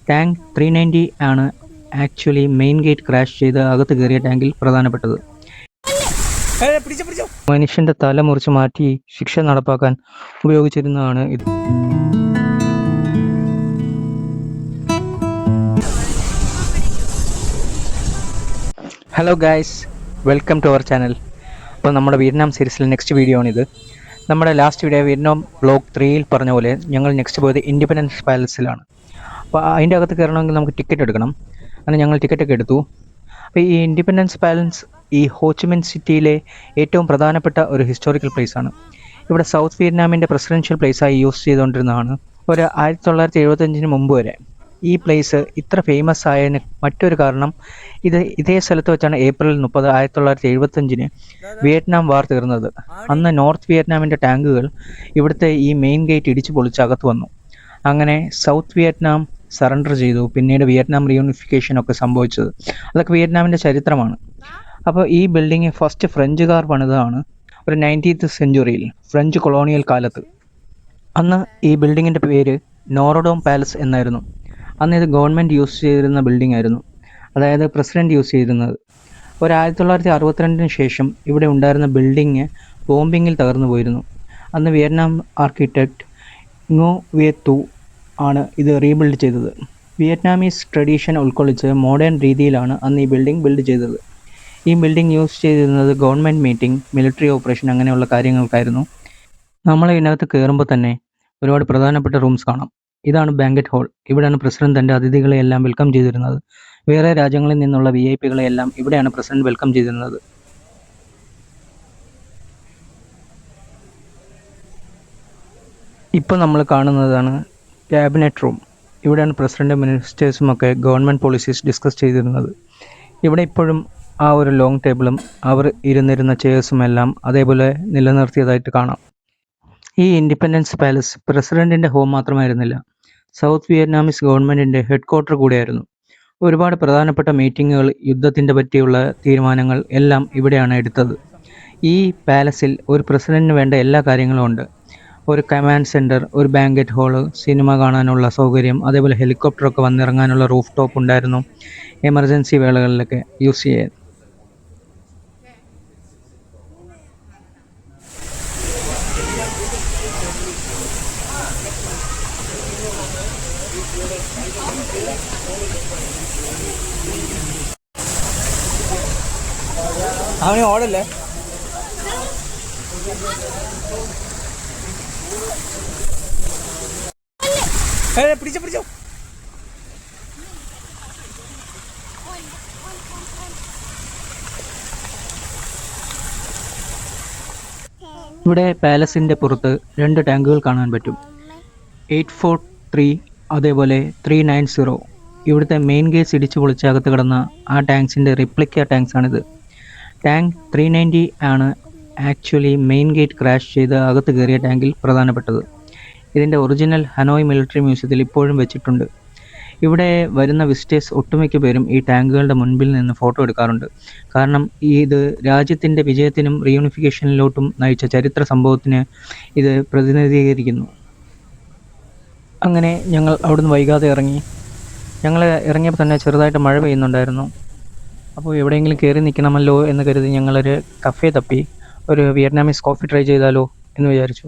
Tank 390 ആണ് actually main gate crash ചെയ്ത് അകത്ത് കയറിയ ടാങ്കിൽ പ്രധാനപ്പെട്ടത്. മനുഷ്യന്റെ തല മുറിച്ച് മാറ്റി ശിക്ഷ നടപ്പാക്കാൻ ഉപയോഗിച്ചിരുന്നതാണ് ഇത്. Hello guys, welcome to our channel. അപ്പോൾ നമ്മുടെ വിയറ്റ്നാം സീരീസിലെ നെക്സ്റ്റ് വീഡിയോ ആണിത്. നമ്മുടെ ലാസ്റ്റ് വീഡിയോ വിയറ്റ്നാം വ്ലോഗ് 3യിൽ പറഞ്ഞ പോലെ ഞങ്ങൾ നെക്സ്റ്റ് പോയത് ഇൻഡിപെൻഡൻസ് പാലസിലാണ്. അപ്പോൾ അതിൻ്റെ അകത്ത് കയറണമെങ്കിൽ നമുക്ക് ടിക്കറ്റ് എടുക്കണം. അങ്ങനെ ഞങ്ങൾ ടിക്കറ്റൊക്കെ എടുത്തു. അപ്പോൾ ഈ ഇൻഡിപെൻഡൻസ് പാലസ് ഈ ഹോച്ചിമിൻ സിറ്റിയിലെ ഏറ്റവും പ്രധാനപ്പെട്ട ഒരു ഹിസ്റ്റോറിക്കൽ പ്ലേസാണ്. ഇവിടെ സൗത്ത് വിയറ്റ്നാമിൻ്റെ പ്രസിഡൻഷ്യൽ പ്ലേസായി യൂസ് ചെയ്തുകൊണ്ടിരുന്നതാണ് ഒരു 1975 മുമ്പ് വരെ. ഈ പ്ലേസ് ഇത്ര ഫേമസ് ആയതിന് മറ്റൊരു കാരണം ഇതേ സ്ഥലത്ത് വെച്ചാണ് ഏപ്രിൽ 30, 1975 വിയറ്റ്നാം വാർ തീർന്നത്. അന്ന് നോർത്ത് വിയറ്റ്നാമിൻ്റെ ടാങ്കുകൾ ഇവിടുത്തെ ഈ മെയിൻ ഗേറ്റ് ഇടിച്ചു പൊളിച്ച് അകത്ത് വന്നു. അങ്ങനെ സൗത്ത് വിയറ്റ്നാം സറണ്ടർ ചെയ്തു. പിന്നീട് വിയറ്റ്നാം റീയൂണിഫിക്കേഷൻ ഒക്കെ സംഭവിച്ചത്. അതൊക്കെ വിയറ്റ്നാമിൻ്റെ ചരിത്രമാണ്. അപ്പോൾ ഈ ബിൽഡിംഗ് ഫസ്റ്റ് ഫ്രഞ്ചുകാർ പണിതാണ് ഒരു 19th സെഞ്ച്വറിയിൽ, ഫ്രഞ്ച് കൊളോണിയൽ കാലത്ത്. അന്ന് ഈ ബിൽഡിങ്ങിൻ്റെ പേര് നോറഡോം പാലസ് എന്നായിരുന്നു. അന്ന് ഇത് ഗവൺമെൻറ് യൂസ് ചെയ്തിരുന്ന ബിൽഡിംഗ് ആയിരുന്നു, അതായത് പ്രസിഡൻറ്റ് യൂസ് ചെയ്തിരുന്നത്. ഒരു 1962 ശേഷം ഇവിടെ ഉണ്ടായിരുന്ന ബിൽഡിങ് ബോംബിങ്ങിൽ തകർന്നു പോയിരുന്നു. അന്ന് Vietnam architect ngô Viet Thu ആണ് ഇത് റീബിൽഡ് ചെയ്തത്. വിയറ്റ്നാമീസ് ട്രഡീഷൻ ഉൾക്കൊള്ളിച്ച് മോഡേൺ രീതിയിലാണ് അന്ന് ഈ ബിൽഡിംഗ് ബിൽഡ് ചെയ്തത്. ഈ ബിൽഡിംഗ് യൂസ് ചെയ്തിരുന്നത് ഗവൺമെൻറ് മീറ്റിംഗ്, മിലിറ്ററി ഓപ്പറേഷൻ അങ്ങനെയുള്ള കാര്യങ്ങൾക്കായിരുന്നു. നമ്മൾ ഇതിനകത്ത് കയറുമ്പോൾ തന്നെ ഒരുപാട് പ്രധാനപ്പെട്ട റൂംസ് കാണാം. ഇതാണ് ബാങ്കറ്റ് ഹാൾ. ഇവിടെയാണ് പ്രസിഡന്റ് തൻ്റെ അതിഥികളെയെല്ലാം വെൽക്കം ചെയ്തിരുന്നത്. വേറെ രാജ്യങ്ങളിൽ നിന്നുള്ള VIP-കളെയെല്ലാം ഇവിടെയാണ് പ്രസിഡന്റ് വെൽക്കം ചെയ്തിരുന്നത്. ഇപ്പോൾ നമ്മൾ കാണുന്നതാണ് ക്യാബിനറ്റ് റൂം. ഇവിടെയാണ് പ്രസിഡൻറ്റും മിനിസ്റ്റേഴ്സും ഒക്കെ ഗവൺമെൻറ് പോളിസീസ് ഡിസ്കസ് ചെയ്തിരുന്നത്. ഇവിടെ ഇപ്പോഴും ആ ഒരു ലോങ് ടേബിളും അവർ ഇരുന്നിരുന്ന ചെയേഴ്സും എല്ലാം അതേപോലെ നിലനിർത്തിയതായിട്ട് കാണാം. ഈ ഇൻഡിപെൻഡൻസ് പാലസ് പ്രസിഡൻറ്റിൻ്റെ ഹോം മാത്രമായിരുന്നില്ല, സൗത്ത് വിയറ്റ്നാമീസ് ഗവൺമെൻറ്റിൻ്റെ ഹെഡ് ക്വാർട്ടർ കൂടിയായിരുന്നു. ഒരുപാട് പ്രധാനപ്പെട്ട മീറ്റിങ്ങുകൾ, യുദ്ധത്തിൻ്റെ പറ്റിയുള്ള തീരുമാനങ്ങൾ എല്ലാം ഇവിടെയാണ് എടുത്തത്. ഈ പാലസിൽ ഒരു പ്രസിഡൻറ്റിന് വേണ്ട എല്ലാ കാര്യങ്ങളും ഉണ്ട്. ഒരു കമാൻഡ് സെൻറ്റർ, ഒരു ബാങ്കറ്റ് ഹാള്, സിനിമ കാണാനുള്ള സൗകര്യം, അതേപോലെ ഹെലികോപ്റ്ററൊക്കെ വന്നിറങ്ങാനുള്ള റൂഫ് ടോപ്പ് ഉണ്ടായിരുന്നു, എമർജൻസി വേളകളിലൊക്കെ യൂസ് ചെയ്യാൻ. അവന് ഓടല്ലേ? പിടിച്ചോ. ഇവിടെ പാലസിൻ്റെ പുറത്ത് 2 ടാങ്കുകൾ കാണാൻ പറ്റും. 843 അതേപോലെ 390. ഇവിടുത്തെ മെയിൻ ഗേറ്റ്സ് ഇടിച്ചു പൊളിച്ച് അകത്ത് കിടന്ന ആ ടാങ്ക്സിൻ്റെ റിപ്ലിക്ക ടാങ്ക്സാണിത്. ടാങ്ക് 390 ആണ് ആക്ച്വലി മെയിൻ ഗേറ്റ് ക്രാഷ് ചെയ്ത് അകത്ത് കയറിയ ടാങ്കിൽ പ്രധാനപ്പെട്ടത്. ഇതിൻ്റെ ഒറിജിനൽ ഹനോയ് മിലിറ്ററി മ്യൂസിയത്തിൽ ഇപ്പോഴും വെച്ചിട്ടുണ്ട്. ഇവിടെ വരുന്ന വിസിറ്റേഴ്സ് ഒട്ടുമിക്ക പേരും ഈ ടാങ്കുകളുടെ മുൻപിൽ നിന്ന് ഫോട്ടോ എടുക്കാറുണ്ട്. കാരണം ഇത് രാജ്യത്തിൻ്റെ വിജയത്തിനും റീയൂണിഫിക്കേഷനിലോട്ടും നയിച്ച ചരിത്ര സംഭവത്തിന് ഇത് പ്രതിനിധീകരിക്കുന്നു. അങ്ങനെ ഞങ്ങൾ അവിടുന്ന് വൈകാതെ ഇറങ്ങി. ഞങ്ങൾ ഇറങ്ങിയപ്പോൾ തന്നെ ചെറുതായിട്ട് മഴ പെയ്യുന്നുണ്ടായിരുന്നു. അപ്പോൾ എവിടെയെങ്കിലും കയറി നിൽക്കണമല്ലോ എന്ന് കരുതി ഞങ്ങളൊരു കഫേ തപ്പി ഒരു വിയറ്റ്നാമീസ് കോഫി ട്രൈ ചെയ്താലോ എന്ന് വിചാരിച്ചു.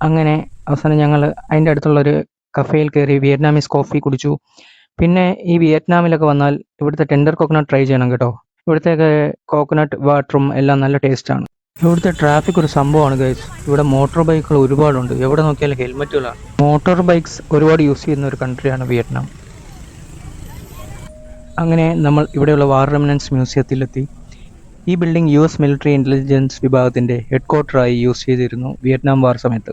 അങ്ങനെ അവസാനം ഞങ്ങൾ അതിൻ്റെ അടുത്തുള്ളൊരു കഫേയിൽ കയറി വിയറ്റ്നാമീസ് കോഫി കുടിച്ചു. പിന്നെ ഈ വിയറ്റ്നാമിലൊക്കെ വന്നാൽ ഇവിടുത്തെ ടെൻഡർ കോക്കനട്ട് ട്രൈ ചെയ്യണം കേട്ടോ. ഇവിടുത്തെ കോക്കനട്ട് വാട്ടറും എല്ലാം നല്ല ടേസ്റ്റാണ്. ഇവിടുത്തെ ട്രാഫിക് ഒരു സംഭവമാണ് ഗൈസ്. ഇവിടെ മോട്ടോർ ബൈക്കുകൾ ഒരുപാടുണ്ട്. എവിടെ നോക്കിയാലും ഹെൽമെറ്റുകളാണ്. മോട്ടോർ ബൈക്സ് ഒരുപാട് യൂസ് ചെയ്യുന്ന ഒരു കൺട്രിയാണ് വിയറ്റ്നാം. അങ്ങനെ നമ്മൾ ഇവിടെയുള്ള വാർ റെമിനൻസ് മ്യൂസിയത്തിലെത്തി. ഈ ബിൽഡിംഗ് US മിലിറ്ററി ഇൻ്റലിജൻസ് വിഭാഗത്തിൻ്റെ ഹെഡ് ക്വാർട്ടറായി യൂസ് ചെയ്തിരുന്നു വിയറ്റ്നാം വാർ സമയത്ത്.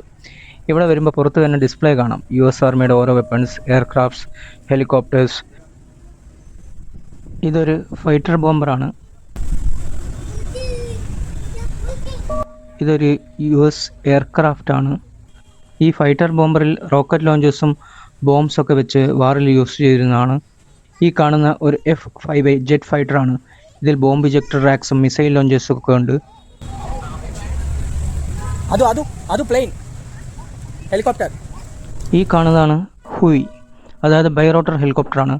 ഇവിടെ വരുമ്പോൾ പുറത്ത് തന്നെ ഡിസ്പ്ലേ കാണാം. US ആർമിയുടെ ഓരോ വെപ്പൺസ്, എയർക്രാഫ്റ്റ്സ്, ഹെലികോപ്റ്റേഴ്സ്. ഇതൊരു ഫൈറ്റർ ബോംബറാണ്. ഇതൊരു US എയർക്രാഫ്റ്റ് ആണ്. ഈ ഫൈറ്റർ ബോംബറിൽ റോക്കറ്റ് ലോഞ്ചേഴ്സും ബോംബ്സൊക്കെ വെച്ച് വാറിൽ യൂസ് ചെയ്തിരുന്നതാണ്. ഈ കാണുന്ന ഒരു F-5A ജെറ്റ് ഫൈറ്ററാണ്. ഇതിൽ ബോംബ് ഇജക്ടർ റാക്സും മിസൈൽ ലോഞ്ചേഴ്സും ഒക്കെ ഉണ്ട്. അത് പ്ലെയിൻ ഹെലികോപ്റ്റർ. ഈ കാണുന്നതാണ് ഹുയ്. അതായത് ബൈറോട്ടർ ഹെലികോപ്റ്ററാണ്.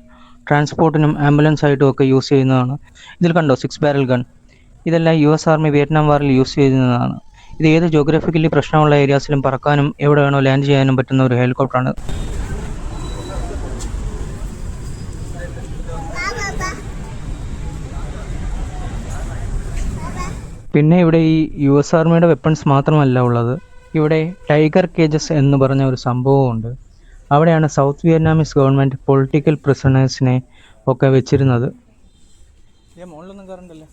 ട്രാൻസ്പോർട്ടിനും ആംബുലൻസ് ആയിട്ടും ഒക്കെ യൂസ് ചെയ്യുന്നതാണ്. ഇതിൽ കണ്ടോ 6 ബാരൽ ഗൺ. ഇതെല്ലാം US ആർമി വിയറ്റ്നാം വാറിൽ യൂസ് ചെയ്യുന്നതാണ്. ഇത് ഏത് ജോഗ്രഫിക്കലി പ്രശ്നമുള്ള ഏരിയാസിലും പറക്കാനും എവിടെ വേണോ ലാൻഡ് ചെയ്യാനും പറ്റുന്ന ഒരു ഹെലികോപ്റ്ററാണ്. പിന്നെ ഇവിടെ ഈ US ആർമിയുടെ വെപ്പൺസ് മാത്രമല്ല ഉള്ളത്. ഇവിടെ ടൈഗർ കേജസ് എന്ന് പറഞ്ഞ ഒരു സംഭവമുണ്ട്. അവിടെയാണ് സൗത്ത് വിയറ്റ്നാമീസ് ഗവൺമെൻറ് പൊളിറ്റിക്കൽ പ്രിസണേഴ്സിനെ ഒക്കെ വെച്ചിരുന്നത്. മുകളിലൊന്നും കയറണ്ടല്ലേ.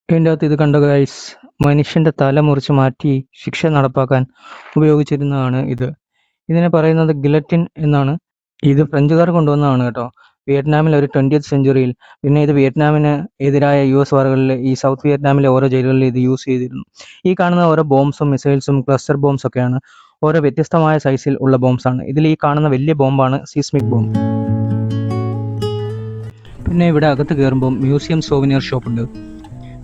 ഇതിൻ്റെ അകത്ത് ഇത് കണ്ട ഗൈസ്, മനുഷ്യൻ്റെ തല മുറിച്ച് മാറ്റി ശിക്ഷ നടപ്പാക്കാൻ ഉപയോഗിച്ചിരുന്നതാണ് ഇത്. ഇതിനെ പറയുന്നത് ഗിലറ്റിൻ എന്നാണ്. ഇത് ഫ്രഞ്ചുകാർ കൊണ്ടുവന്നതാണ് കേട്ടോ, വിയറ്റ്നാമിൽ ഒരു 20th സെഞ്ചുറിയിൽ. പിന്നെ ഇത് വിയറ്റ്നാമിന് എതിരായ US വാറുകളിൽ ഈ സൗത്ത് വിയറ്റ്നാമിലെ ഓരോ ജയിലുകളിൽ ഇത് യൂസ് ചെയ്തിരുന്നു. ഈ കാണുന്ന ഓരോ ബോംബ്സും മിസൈൽസും ക്ലസ്റ്റർ ബോംബ്സ് ഒക്കെയാണ്. ഓരോ വ്യത്യസ്തമായ സൈസിൽ ഉള്ള ബോംബ്സാണ്. ഇതിൽ ഈ കാണുന്ന വലിയ ബോംബാണ് സീസ്മിക് ബോംബ്. പിന്നെ ഇവിടെ അകത്ത് കയറുമ്പോൾ മ്യൂസിയം സോവിനിയർ ഷോപ്പുണ്ട്.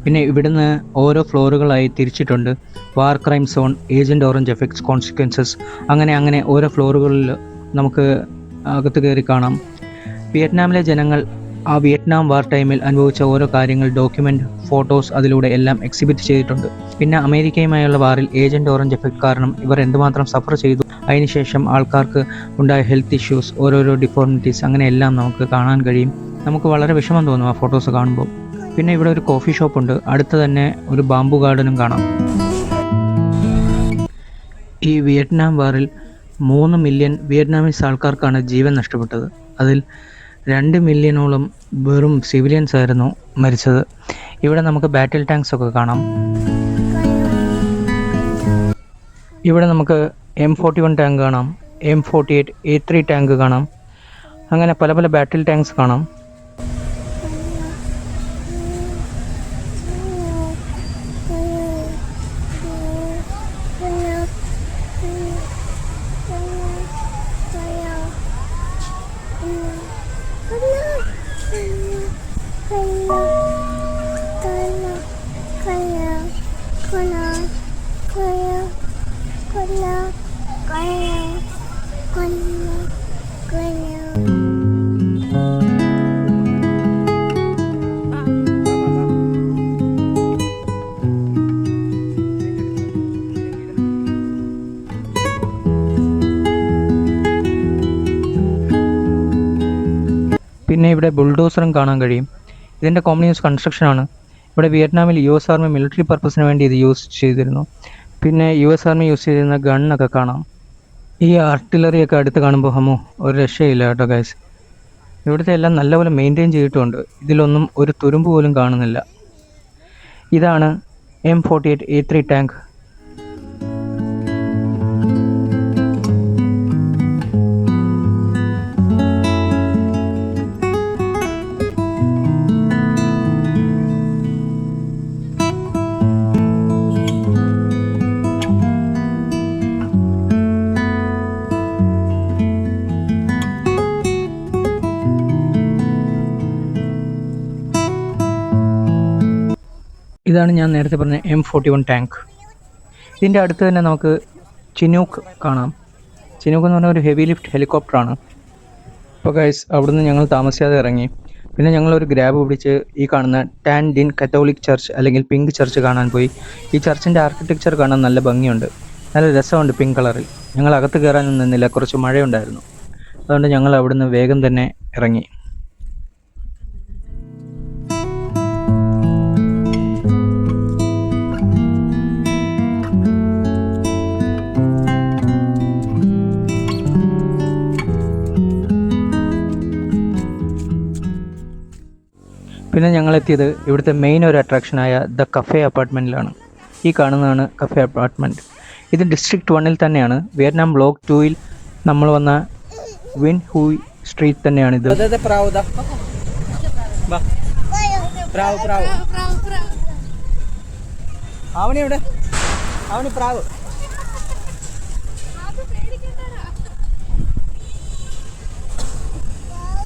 പിന്നെ ഇവിടുന്ന് ഓരോ ഫ്ലോറുകളായി തിരിച്ചിട്ടുണ്ട്. War crime zone, agent orange effects, consequences, അങ്ങനെ ഓരോ ഫ്ലോറുകളിൽ നമുക്ക് അകത്ത് കയറി കാണാം. വിയറ്റ്നാമിലെ ജനങ്ങൾ ആ വിയറ്റ്നാം വാർ ടൈമിൽ അനുഭവിച്ച ഓരോ കാര്യങ്ങൾ ഡോക്യുമെൻ്റ്, ഫോട്ടോസ് അതിലൂടെ എല്ലാം എക്സിബിറ്റ് ചെയ്തിട്ടുണ്ട്. പിന്നെ അമേരിക്കയുമായുള്ള വാറിൽ ഏജൻറ് ഓറഞ്ച് എഫക്ട് കാരണം ഇവർ എന്തുമാത്രം സഫർ ചെയ്തു, അതിനുശേഷം ആൾക്കാർക്ക് ഉണ്ടായ ഹെൽത്ത് ഇഷ്യൂസ്, ഓരോരോ ഡിഫോർമിറ്റീസ്, അങ്ങനെ എല്ലാം നമുക്ക് കാണാൻ കഴിയും. നമുക്ക് വളരെ വിഷമം തോന്നും ആ ഫോട്ടോസ് കാണുമ്പോൾ. പിന്നെ ഇവിടെ ഒരു കോഫി ഷോപ്പുണ്ട്. അടുത്ത് തന്നെ ഒരു ബാംബു ഗാർഡനും കാണാം. ഈ വിയറ്റ്നാം വാറിൽ 3 മില്യൺ വിയറ്റ്നാമീസ് ആൾക്കാർക്കാണ് ജീവൻ നഷ്ടപ്പെട്ടത്. അതിൽ 2 മില്യണോളം വെറും സിവിലിയൻസ് ആയിരുന്നു മരിച്ചത്. ഇവിടെ നമുക്ക് ബാറ്റിൽ ടാങ്ക്സ് ഒക്കെ കാണാം. ഇവിടെ നമുക്ക് M41 ടാങ്ക് കാണാം, M48 A3 ടാങ്ക് കാണാം. അങ്ങനെ പല പല ബാറ്റിൽ ടാങ്ക്സ് കാണാം. പിന്നെ ഇവിടെ ബുൾഡോസറും കാണാൻ കഴിയും. ഇതിൻ്റെ കോമൺ കൺസ്ട്രക്ഷനാണ്. ഇവിടെ വിയറ്റ്നാമിൽ US ആർമി മിലിറ്ററി പർപ്പസിന് വേണ്ടി ഇത് യൂസ് ചെയ്തിരുന്നു. പിന്നെ US ആർമി യൂസ് ചെയ്തിരുന്ന ഗണ്ണൊക്കെ കാണാം. ഈ ആർട്ടിലറിയൊക്കെ അടുത്ത് കാണുമ്പോൾ ഒരു രക്ഷയില്ല കേട്ടോ ഗൈസ്. ഇവിടുത്തെ എല്ലാം നല്ലപോലെ മെയിൻറ്റെയിൻ ചെയ്തിട്ടുണ്ട്. ഇതിലൊന്നും ഒരു തുരുമ്പ് പോലും കാണുന്നില്ല. ഇതാണ് M48 A3 ടാങ്ക്. ഇതാണ് ഞാൻ നേരത്തെ പറഞ്ഞ M41 ടാങ്ക്. ഇതിൻ്റെ അടുത്ത് തന്നെ നമുക്ക് ചിനൂക്ക് കാണാം. ചിനൂക്ക് എന്ന് പറഞ്ഞാൽ ഒരു ഹെവി ലിഫ്റ്റ് ഹെലികോപ്റ്ററാണ്. അപ്പോൾ ഗൈസ് അവിടുന്ന് ഞങ്ങൾ താമസിയാതെ ഇറങ്ങി. പിന്നെ ഞങ്ങളൊരു ഗ്രാബ് പിടിച്ച് ഈ കാണുന്ന ടാൻ ഡിൻ കത്തോലിക് ചർച്ച് അല്ലെങ്കിൽ പിങ്ക് ചർച്ച് കാണാൻ പോയി. ഈ ചർച്ചിൻ്റെ ആർക്കിടെക്ചർ കാണാൻ നല്ല ഭംഗിയുണ്ട്, നല്ല രസമുണ്ട് പിങ്ക് കളറിൽ. ഞങ്ങൾ അകത്ത് കയറാനൊന്നും നിന്നില്ല, കുറച്ച് മഴയുണ്ടായിരുന്നു. അതുകൊണ്ട് ഞങ്ങൾ അവിടുന്ന് വേഗം തന്നെ ഇറങ്ങി. പിന്നെ ഞങ്ങളെത്തിയത് ഇവിടുത്തെ മെയിൻ ഒരു അട്രാക്ഷനായ ദ കഫേ അപ്പാർട്ട്മെൻറ്റിലാണ്. ഈ കാണുന്നതാണ് കഫേ അപ്പാർട്ട്മെൻറ്റ്. ഇത് ഡിസ്ട്രിക്ട് 1-ൽ തന്നെയാണ്. വിയറ്റ്നാം ബ്ലോക്ക് 2-ൽ നമ്മൾ വന്ന വിൻ ഹൂയ് സ്ട്രീറ്റ് തന്നെയാണിത്. പ്രാവ് പ്രാവ് അവനെ എവിടെ? അവന് പ്രാവ്.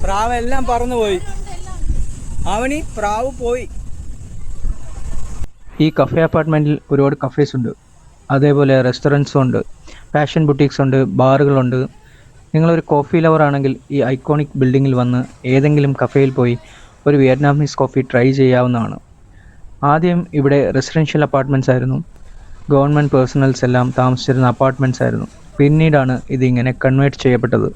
പ്രാവ് എല്ലാം പറന്നു പോയി. അവന് പ്രാവ് പോയി. ഈ കഫേ അപ്പാർട്ട്മെൻറ്റിൽ ഒരുപാട് കഫേസ് ഉണ്ട്, അതേപോലെ റെസ്റ്റോറൻറ്റ്സും ഉണ്ട്, ഫാഷൻ ബുട്ടീക്സ് ഉണ്ട്, ബാറുകളുണ്ട്. നിങ്ങളൊരു കോഫി ലവർ ആണെങ്കിൽ ഈ ഐക്കോണിക് ബിൽഡിങ്ങിൽ വന്ന് ഏതെങ്കിലും കഫേയിൽ പോയി ഒരു വിയറ്റ്നാമീസ് കോഫി ട്രൈ ചെയ്യാവുന്നതാണ്. ആദ്യം ഇവിടെ റെസിഡൻഷ്യൽ അപ്പാർട്ട്മെൻറ്റ്സ് ആയിരുന്നു. ഗവൺമെൻറ് പേഴ്സണൽസ് എല്ലാം താമസിച്ചിരുന്ന അപ്പാർട്ട്മെൻറ്റ്സ് ആയിരുന്നു. പിന്നീടാണ് ഇതിങ്ങനെ കൺവേർട്ട് ചെയ്യപ്പെട്ടത്.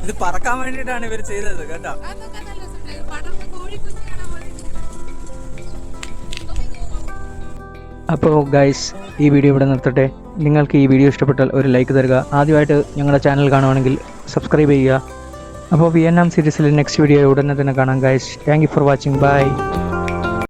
ഇത് പറക്കാൻ വേണ്ടിയിട്ടാണ് ഇവർ ചെയ്തത് കേട്ടോ. അപ്പോൾ ഗൈസ്, ഈ വീഡിയോ ഇവിടെ നിർത്തട്ടെ. നിങ്ങൾക്ക് ഈ വീഡിയോ ഇഷ്ടപ്പെട്ടാൽ ഒരു ലൈക്ക് തരിക. ആദ്യമായിട്ട് ഞങ്ങളുടെ ചാനൽ കാണുവാണെങ്കിൽ സബ്സ്ക്രൈബ് ചെയ്യുക. അപ്പോൾ വിയറ്റ്നാം സീരീസിലെ നെക്സ്റ്റ് വീഡിയോ ഉടനെ തന്നെ കാണാം guys. Thank you for watching. By.